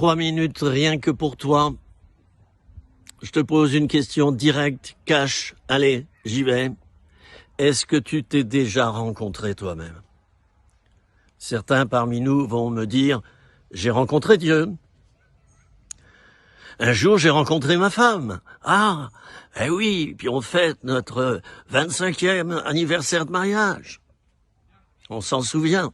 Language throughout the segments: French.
3 minutes rien que pour toi. Je te pose une question directe, cash. Allez, j'y vais. Est-ce que tu t'es déjà rencontré toi-même? Certains parmi nous vont me dire, j'ai rencontré Dieu. Un jour, j'ai rencontré ma femme. Ah, eh oui, puis on fête notre 25e anniversaire de mariage. On s'en souvient.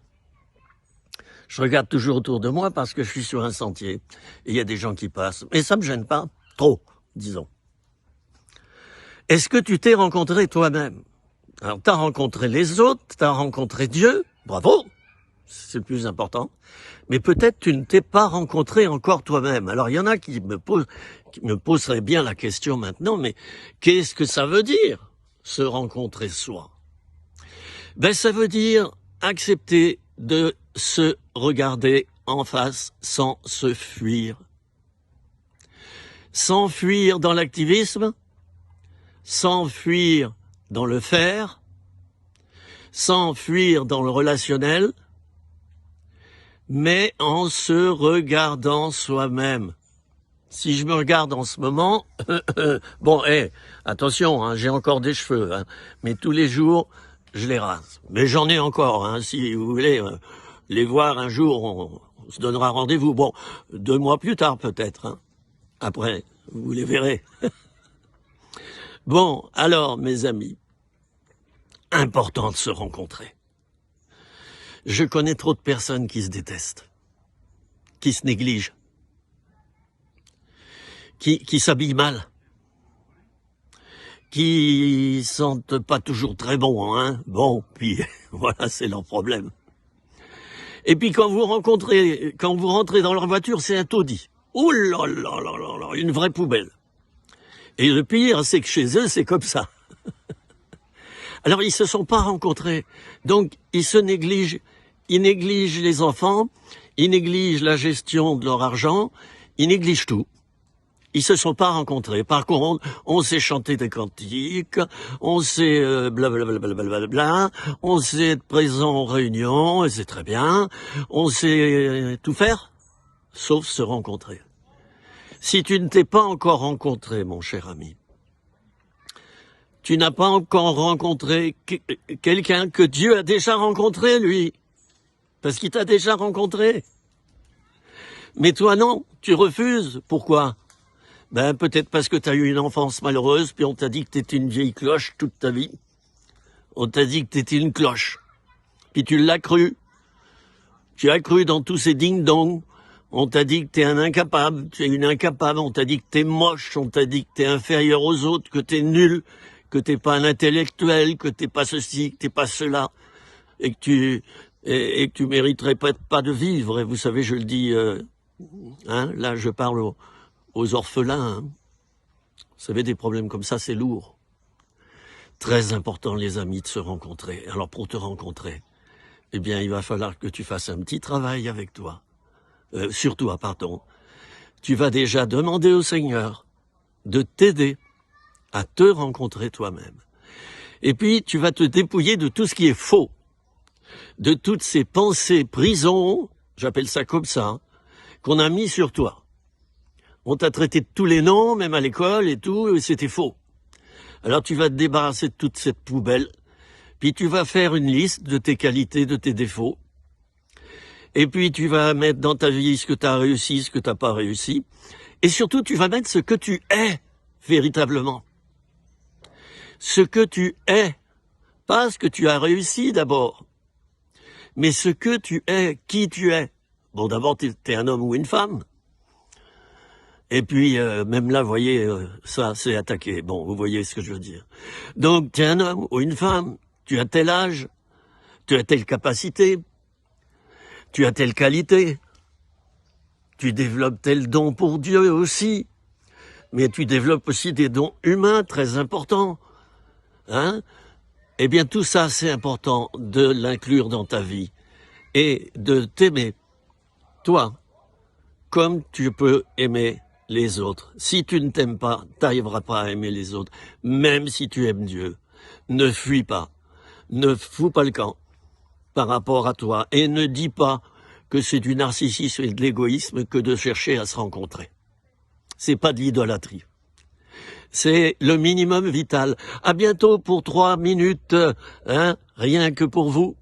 Je regarde toujours autour de moi parce que je suis sur un sentier. Et il y a des gens qui passent. Mais ça me gêne pas. Trop, disons. Est-ce que tu t'es rencontré toi-même? Alors, t'as rencontré les autres, t'as rencontré Dieu. Bravo! C'est le plus important. Mais peut-être tu ne t'es pas rencontré encore toi-même. Alors, il y en a qui me poseraient bien la question maintenant, mais qu'est-ce que ça veut dire, se rencontrer soi? Ben, ça veut dire accepter de se regarder en face sans se fuir. Sans fuir dans l'activisme, sans fuir dans le faire, sans fuir dans le relationnel, mais en se regardant soi-même. Si je me regarde en ce moment, bon, attention, hein, j'ai encore des cheveux, hein, mais tous les jours, je les rase. Mais j'en ai encore, hein, si vous voulez les voir un jour, on se donnera rendez-vous. Bon, 2 mois plus tard peut-être, hein. Après, vous les verrez. Bon, alors, mes amis, important de se rencontrer. Je connais trop de personnes qui se détestent, qui se négligent, qui s'habillent mal, qui sentent pas toujours très bon, hein. Bon, puis voilà, c'est leur problème. Et puis quand vous rentrez dans leur voiture, c'est un taudis. Ouh là là là là là, une vraie poubelle. Et le pire, c'est que chez eux, c'est comme ça. Alors, ils se sont pas rencontrés. Donc, ils se négligent. Ils négligent les enfants. Ils négligent la gestion de leur argent. Ils négligent tout. Ils se sont pas rencontrés. Par contre, on sait chanter des cantiques. On sait blablabla. On sait être présent en réunion. Et c'est très bien. On sait tout faire, sauf se rencontrer. Si tu ne t'es pas encore rencontré, mon cher ami, tu n'as pas encore rencontré quelqu'un que Dieu a déjà rencontré, lui, parce qu'il t'a déjà rencontré. Mais toi, non, tu refuses. Pourquoi? Ben, peut-être parce que tu as eu une enfance malheureuse, puis on t'a dit que tu étais une vieille cloche toute ta vie. On t'a dit que tu étais une cloche. Puis tu l'as cru. Tu as cru dans tous ces ding-dong. On t'a dit que t'es un incapable, tu es une incapable, on t'a dit que t'es moche, on t'a dit que t'es inférieur aux autres, que t'es nul, que t'es pas un intellectuel, que t'es pas ceci, que t'es pas cela, et que tu mériterais pas de vivre. Et vous savez, je le dis, là je parle aux orphelins. Hein. Vous savez, des problèmes comme ça, c'est lourd. Très important, les amis, de se rencontrer. Alors pour te rencontrer, eh bien, il va falloir que tu fasses un petit travail avec toi. Sur toi, pardon. Tu vas déjà demander au Seigneur de t'aider à te rencontrer toi-même. Et puis, tu vas te dépouiller de tout ce qui est faux, de toutes ces pensées prisons, j'appelle ça comme ça, qu'on a mis sur toi. On t'a traité de tous les noms, même à l'école et tout, et c'était faux. Alors tu vas te débarrasser de toute cette poubelle, puis tu vas faire une liste de tes qualités, de tes défauts, et puis tu vas mettre dans ta vie ce que tu as réussi, ce que tu n'as pas réussi. Et surtout, tu vas mettre ce que tu es véritablement. Ce que tu es. Pas ce que tu as réussi d'abord. Mais ce que tu es, qui tu es. Bon, d'abord, tu es un homme ou une femme. Et puis, même là, vous voyez, ça, c'est attaqué. Bon, vous voyez ce que je veux dire. Donc, tu es un homme ou une femme. Tu as tel âge. Tu as telle capacité. Tu as telle qualité, tu développes tel don pour Dieu aussi, mais tu développes aussi des dons humains très importants. Hein? Eh bien, tout ça, c'est important de l'inclure dans ta vie et de t'aimer, toi, comme tu peux aimer les autres. Si tu ne t'aimes pas, tu n'arriveras pas à aimer les autres, même si tu aimes Dieu. Ne fuis pas, ne fous pas le camp par rapport à toi et ne dis pas que c'est du narcissisme et de l'égoïsme que de chercher à se rencontrer. C'est pas de l'idolâtrie. C'est le minimum vital. À bientôt pour 3 minutes, hein, rien que pour vous.